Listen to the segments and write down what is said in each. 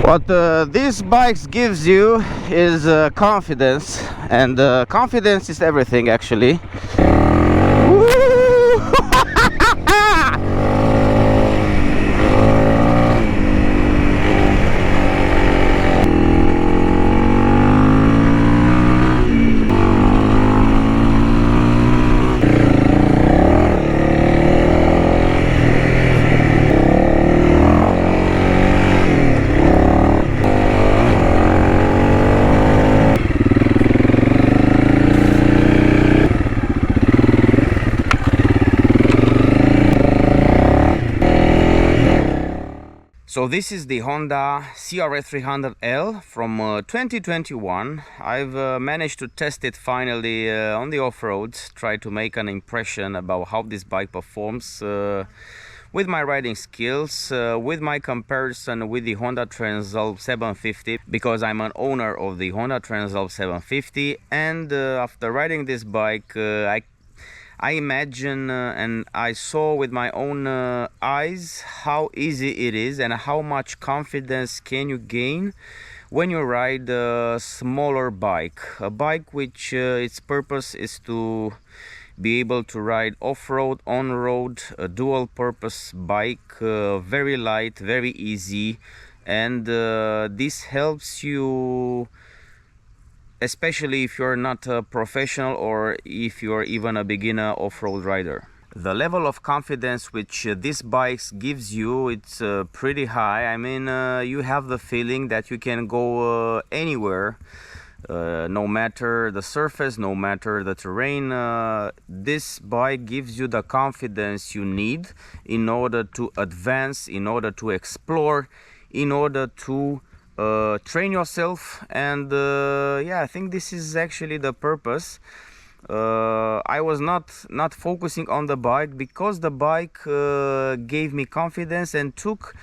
What these bikes gives you is confidence, and confidence is everything actually. So this is the Honda CRF300L from 2021. I've managed to test it finally on the off-road, try to make an impression about how this bike performs with my riding skills, with my comparison with the Honda Transalp 750, because I'm an owner of the Honda Transalp 750, and after riding this bike I imagine and I saw with my own eyes how easy it is and how much confidence can you gain when you ride a smaller bike, a bike which its purpose is to be able to ride off-road, on-road, a dual purpose bike, very light, very easy, and this helps you, especially if you're not a professional or if you're even a beginner off-road rider. The level of confidence which this bike gives you, it's pretty high. I mean, you have the feeling that you can go anywhere, no matter the surface, no matter the terrain. This bike gives you the confidence you need in order to advance, in order to explore, in order to train yourself, and yeah, I think this is actually the purpose. I was not focusing on the bike because the bike gave me confidence and took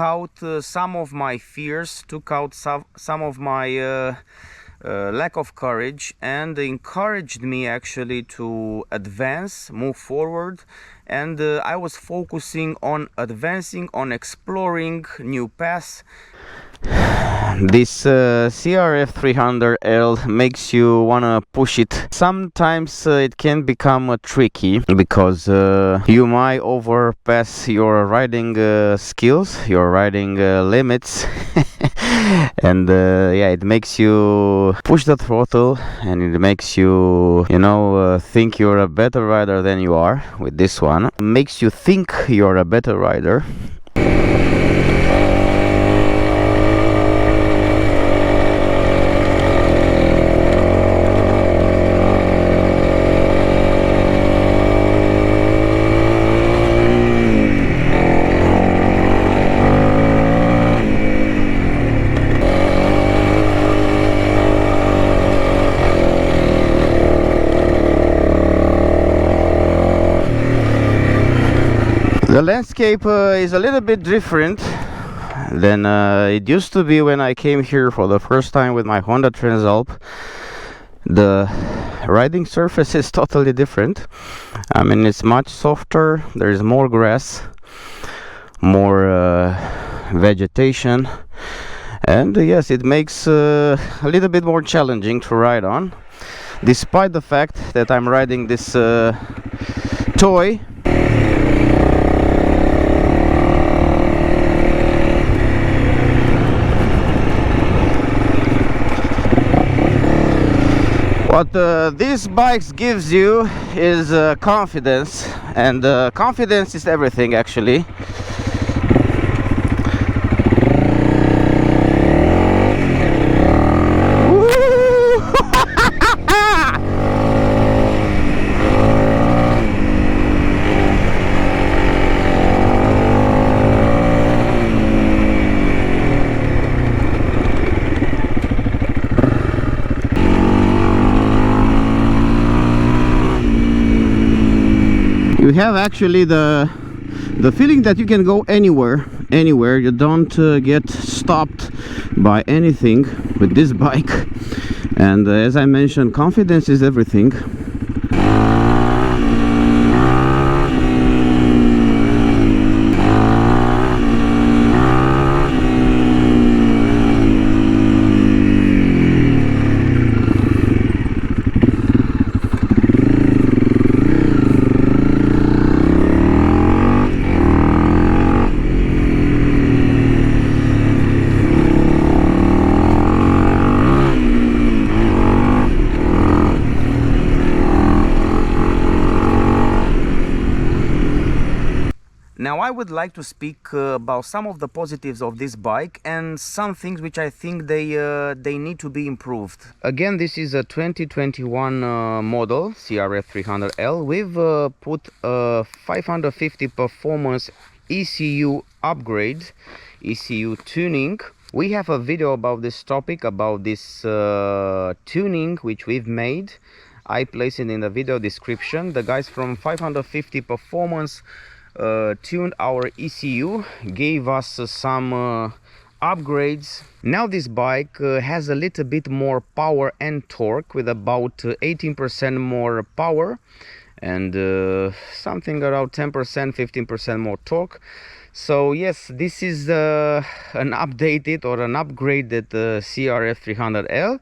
out some of my fears, took out some of my lack of courage, and encouraged me actually to advance, move forward. And I was focusing on advancing, on exploring new paths. This CRF300L makes you wanna push it. Sometimes it can become tricky because you might overpass your riding skills, your riding limits. And yeah, it makes you push the throttle, and it makes you, you know, think you're a better rider than you are. With this one, it makes you think you're a better rider. The landscape is a little bit different than it used to be when I came here for the first time with my Honda Transalp. The riding surface is totally different. I mean, it's much softer, there is more grass, more vegetation, and yes, it makes a little bit more challenging to ride on, despite the fact that I'm riding this toy. What these bikes gives you is confidence, and confidence is everything actually. You have actually the feeling that you can go anywhere. You don't get stopped by anything with this bike, and as I mentioned, confidence is everything. Now I would like to speak about some of the positives of this bike and some things which I think they need to be improved. Again, this is a 2021 model CRF300L. We've put a 550 performance ECU upgrade, ECU tuning. We have a video about this topic, about this tuning which we've made. I place it in the video description. The guys from 550 performance tuned our ECU, gave us some upgrades. Now this bike has a little bit more power and torque, with about 18% more power and something around 10%, 15% more torque. So yes, this is an updated or an upgraded CRF300L.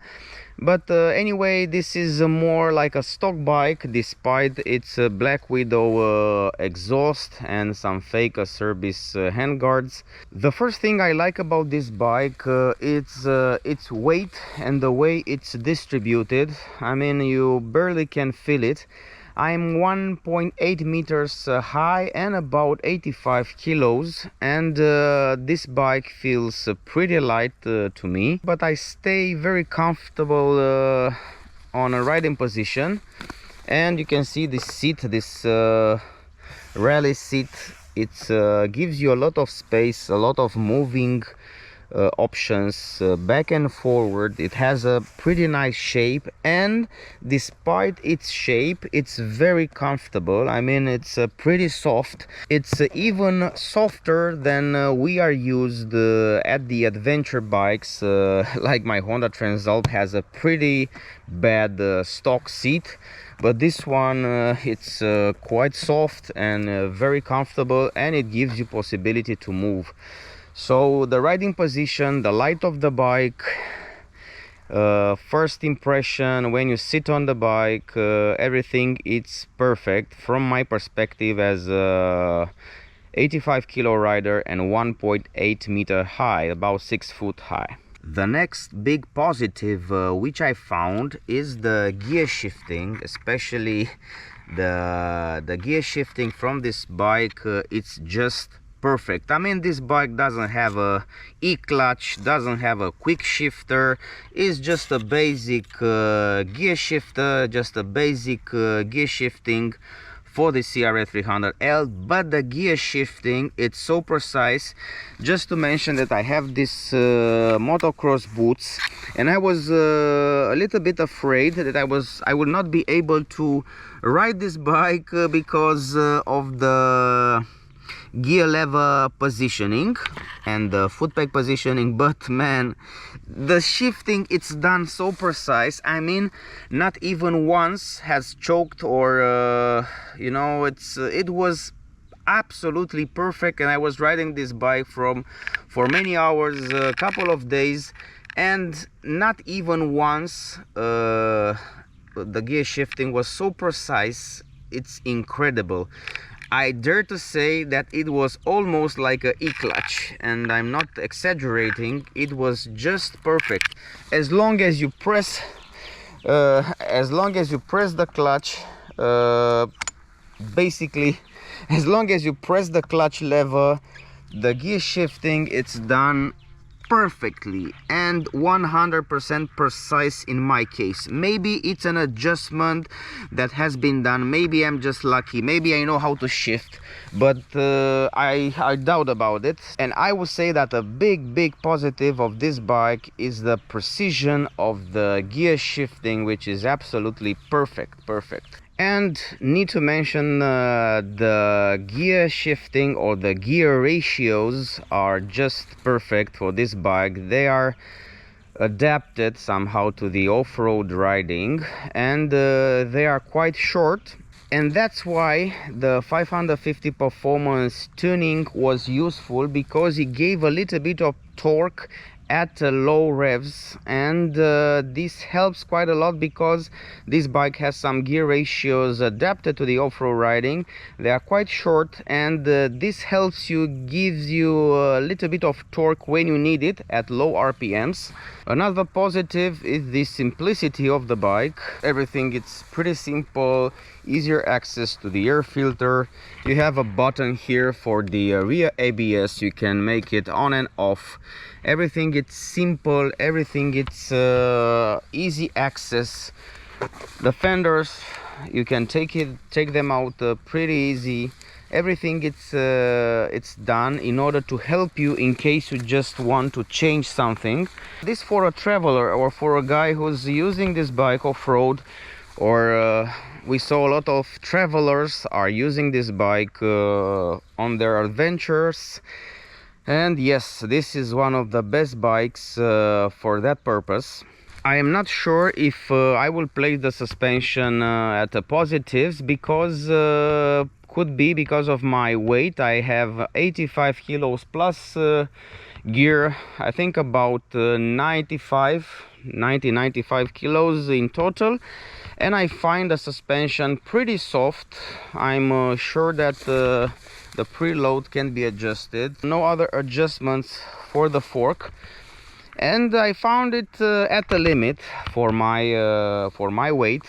But anyway, this is more like a stock bike, despite its Black Widow exhaust and some fake service handguards. The first thing I like about this bike, it's its weight and the way it's distributed. I mean, you barely can feel it. I'm 1.8 meters high and about 85 kilos, and this bike feels pretty light to me, but I stay very comfortable on a riding position. And you can see this seat, this rally seat, it gives you a lot of space, a lot of moving options back and forward. It has a pretty nice shape, and despite its shape, it's very comfortable. I mean, it's pretty soft. It's even softer than we are used at the adventure bikes. Like my Honda Transalp has a pretty bad stock seat, but this one it's quite soft and very comfortable, and it gives you possibility to move. So the riding position, the light of the bike, first impression when you sit on the bike, everything, it's perfect from my perspective as a 85 kilo rider and 1.8 meter high, about 6 foot high. The next big positive which I found is the gear shifting, especially the gear shifting from this bike. It's just perfect. I mean, this bike doesn't have a e-clutch, doesn't have a quick shifter. It's just a basic gear shifter, just a basic gear shifting for the CRF300L, but the gear shifting, it's so precise. Just to mention that I have this motocross boots, and I was a little bit afraid that I would not be able to ride this bike because of the gear lever positioning and the foot peg positioning. But man, the shifting, it's done so precise. I mean, not even once has choked or you know, it was absolutely perfect. And I was riding this bike for many hours, a couple of days, and not even once the gear shifting was so precise. It's incredible. I dare to say that it was almost like a e-clutch, and I'm not exaggerating. It was just perfect. As long as you press the clutch, basically, as long as you press the clutch lever, the gear shifting, it's done perfectly and 100% precise in my case. Maybe it's an adjustment that has been done. Maybe I'm just lucky. Maybe I know how to shift, but I doubt about it. And I would say that a big positive of this bike is the precision of the gear shifting, which is absolutely perfect. And need to mention the gear shifting or the gear ratios are just perfect for this bike. They are adapted somehow to the off-road riding, and they are quite short, and that's why the 550 performance tuning was useful, because it gave a little bit of torque at low revs, and this helps quite a lot because this bike has some gear ratios adapted to the off-road riding. They are quite short, and this helps you, gives you a little bit of torque when you need it at low RPMs. Another positive is the simplicity of the bike. Everything, it's pretty simple, easier access to the air filter. You have a button here for the rear ABS. You can make it on and off. Everything it's simple, everything it's easy access. The fenders, you can take them out pretty easy. Everything it's done in order to help you in case you just want to change something. This for a traveler or for a guy who's using this bike off-road, or we saw a lot of travelers are using this bike on their adventures. And yes, this is one of the best bikes for that purpose. I am not sure if I will place the suspension at the positives, because could be because of my weight. I have 85 kilos plus gear. I think about 95 kilos in total, and I find the suspension pretty soft. I'm sure that the preload can be adjusted. No other adjustments for the fork, and I found it at the limit for my weight.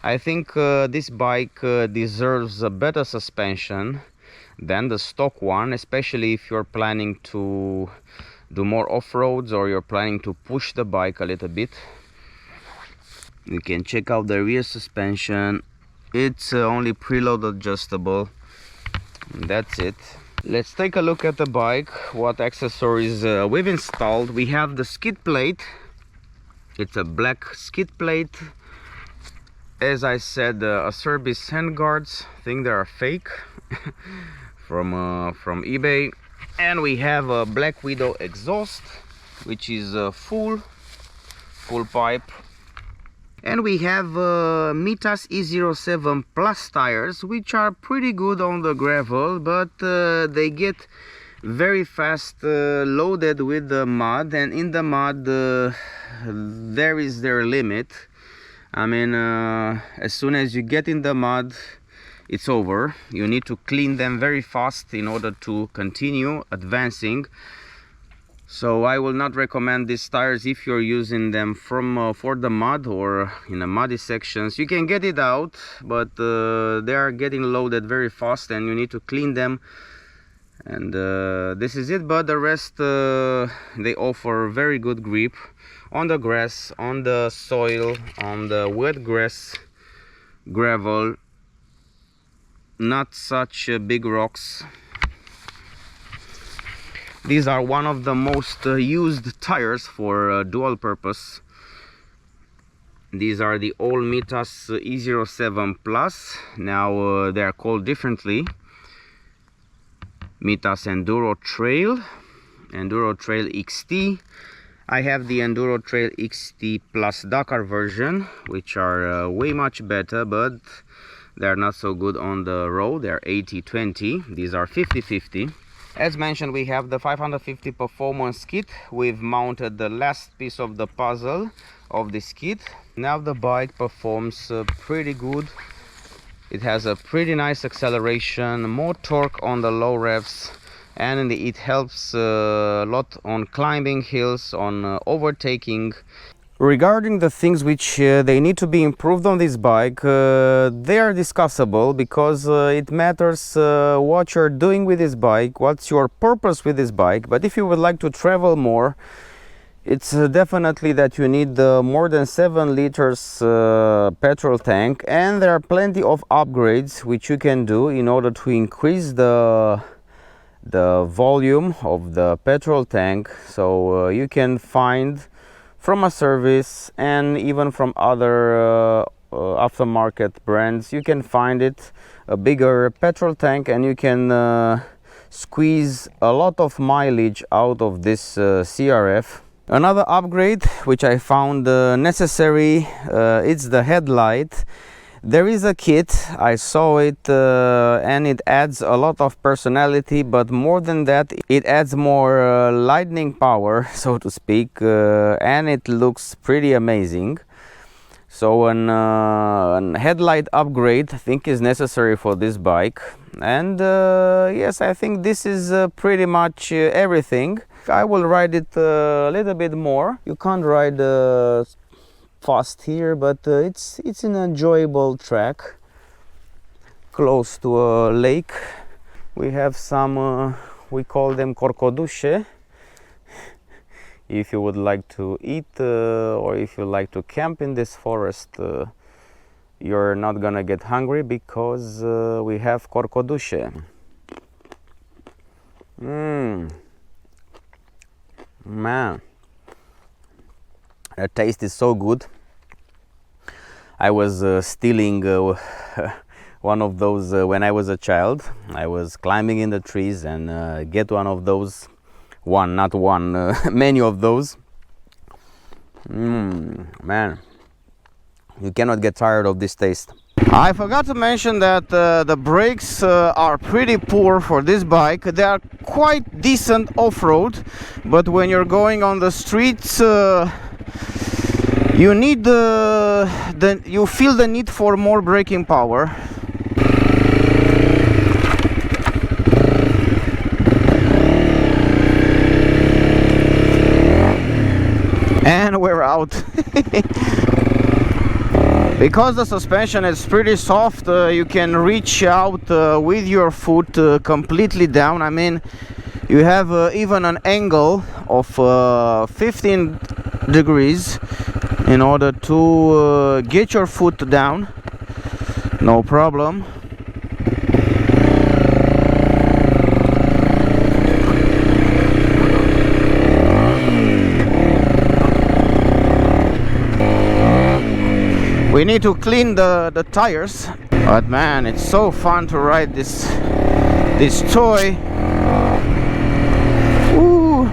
I think this bike deserves a better suspension than the stock one, especially if you're planning to do more off-roads or you're planning to push the bike a little bit. You can check out the rear suspension. It's only preload adjustable. That's it. Let's take a look at the bike, what accessories we've installed. We have the skid plate. It's a black skid plate. As I said, Acerbis handguards. I think they are fake from eBay. And we have a Black Widow exhaust, which is full pipe. And we have Mitas E07 Plus tires, which are pretty good on the gravel, but they get very fast loaded with the mud, and in the mud there is their limit. I mean, as soon as you get in the mud, it's over. You need to clean them very fast in order to continue advancing. So I will not recommend these tires if you're using them for the mud or in the muddy sections. You can get it out, but they are getting loaded very fast and you need to clean them. And this is it, but the rest they offer very good grip on the grass, on the soil, on the wet grass, gravel, not such big rocks. These are one of the most used tires for dual purpose. These are the old Mitas E07 Plus. Now they are called differently. Mitas Enduro Trail, Enduro Trail XT. I have the Enduro Trail XT Plus Dakar version, which are way much better, but they're not so good on the road. They're 80-20. These are 50-50. As mentioned, we have the 550 performance kit. We've mounted the last piece of the puzzle of this kit. Now the bike performs pretty good. It has a pretty nice acceleration, more torque on the low revs, and it helps a lot on climbing hills, on overtaking. Regarding the things which they need to be improved on this bike, they are discussable, because it matters what you're doing with this bike, what's your purpose with this bike. But if you would like to travel more, it's definitely that you need more than 7 liters petrol tank, and there are plenty of upgrades which you can do in order to increase the volume of the petrol tank. So you can find from a service and even from other aftermarket brands, you can find it a bigger petrol tank, and you can squeeze a lot of mileage out of this CRF. Another upgrade which I found necessary, it's the headlight. There is a kit, I saw it, and it adds a lot of personality, but more than that, it adds more lightning power, so to speak, and it looks pretty amazing. So an headlight upgrade, I think, is necessary for this bike. And yes, I think this is pretty much everything. I will ride it a little bit more. You can't ride fast here, but it's an enjoyable track. close to a lake. We have some, we call them corcodușe. If you would like to eat or if you like to camp in this forest, you're not gonna get hungry because we have corcodușe. Man, the taste is so good. I was stealing one of those when I was a child. I was climbing in the trees and get one of those. Not one, many of those. Man, you cannot get tired of this taste. I forgot to mention that the brakes are pretty poor for this bike. They are quite decent off-road, but when you're going on the streets, you need you feel the need for more braking power. And we're out. Because the suspension is pretty soft, you can reach out with your foot completely down. I mean, you have even an angle of 15 degrees in order to get your foot down. No problem. We need to clean the tires, but man, it's so fun to ride this toy. Ooh.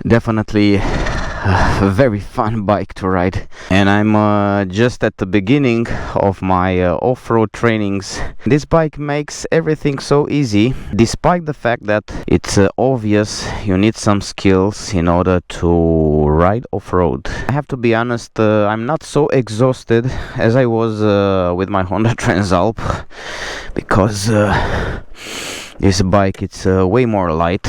Definitely a very fun bike to ride, and I'm just at the beginning of my off-road trainings. This bike makes everything so easy, despite the fact that it's obvious you need some skills in order to ride off-road. I have to be honest, I'm not so exhausted as I was with my Honda Transalp, because this bike, it's way more light.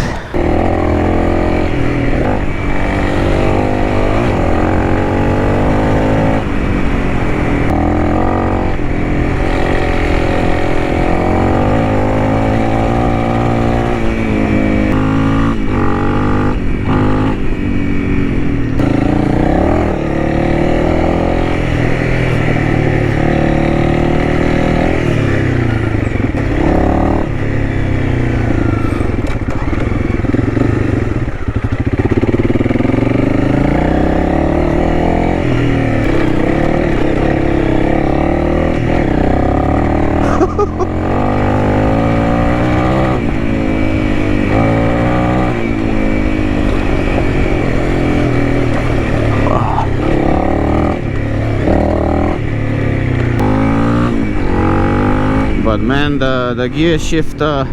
But man, the gear shifter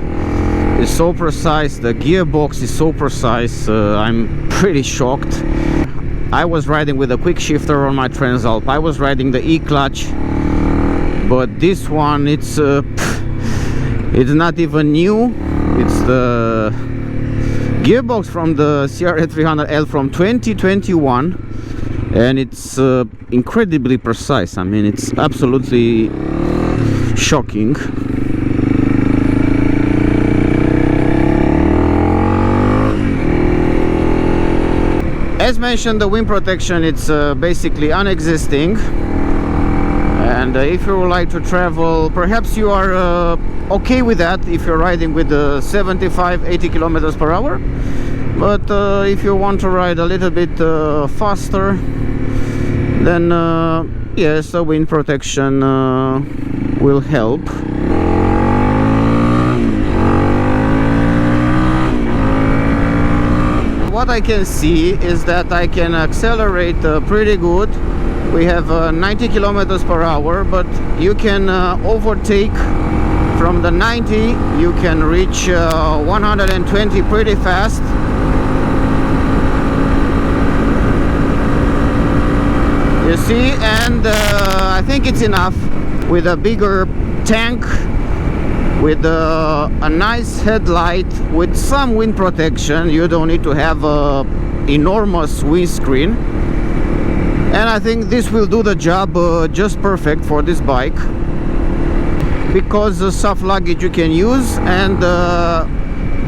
is so precise, the gearbox is so precise, I'm pretty shocked. I was riding with a quick shifter on my Transalp, I was riding the E-clutch, but this one, it's not even new. It's the gearbox from the CRF300L from 2021, and it's incredibly precise. I mean, it's absolutely shocking. As mentioned, the wind protection, it's basically unexisting, and if you would like to travel, perhaps you are okay with that if you're riding with 75-80 kilometers per hour, but if you want to ride a little bit faster, then yes, the wind protection will help. What I can see is that I can accelerate pretty good. We have 90 kilometers per hour, but you can overtake from the 90, you can reach 120 pretty fast. You see, and I think it's enough with a bigger tank, with a nice headlight, with some wind protection. You don't need to have a enormous windscreen, and I think this will do the job just perfect for this bike, because the soft luggage you can use, and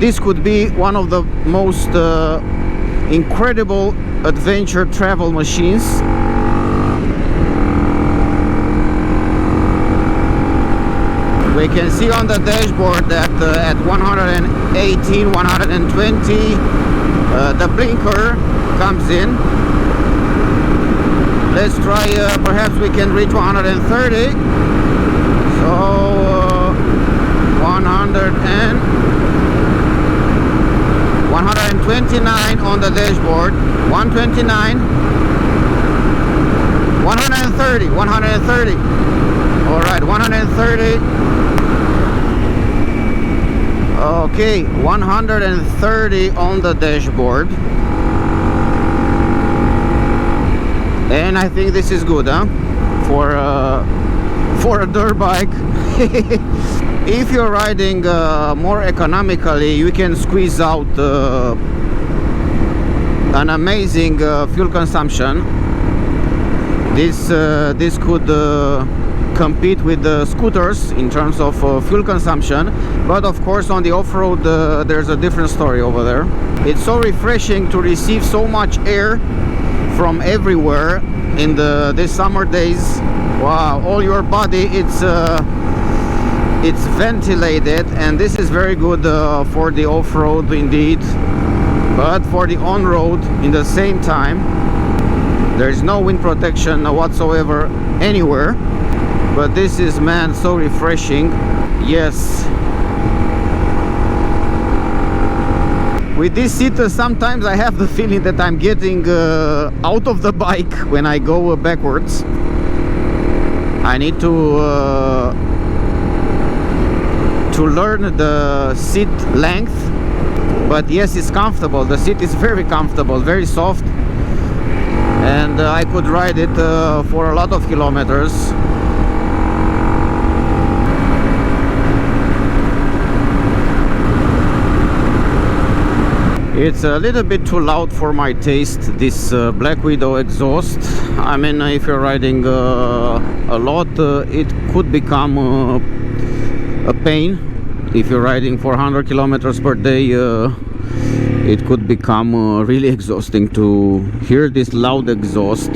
this could be one of the most incredible adventure travel machines. We can see on the dashboard that at 118, 120 the blinker comes in. Let's try, perhaps we can reach 130. So 129 on the dashboard, 129, 130, 130. All right, 130. Okay, 130 on the dashboard. And I think this is good, huh? For a dirt bike. If you're riding more economically, you can squeeze out an amazing fuel consumption. This could compete with the scooters in terms of fuel consumption, but of course on the off-road there's a different story over there. It's so refreshing to receive so much air from everywhere in these summer days. Wow, all your body, it's ventilated, and this is very good for the off-road indeed, but for the on-road in the same time there's no wind protection whatsoever anywhere. But this is, man, so refreshing. Yes. With this seat, sometimes I have the feeling that I'm getting out of the bike when I go backwards. I need to learn the seat length. But yes, it's comfortable. The seat is very comfortable, very soft, and I could ride it for a lot of kilometers. It's a little bit too loud for my taste, this Black Widow exhaust. I mean, if you're riding a lot, it could become a pain. If you're riding 400 kilometers per day, it could become really exhausting to hear this loud exhaust.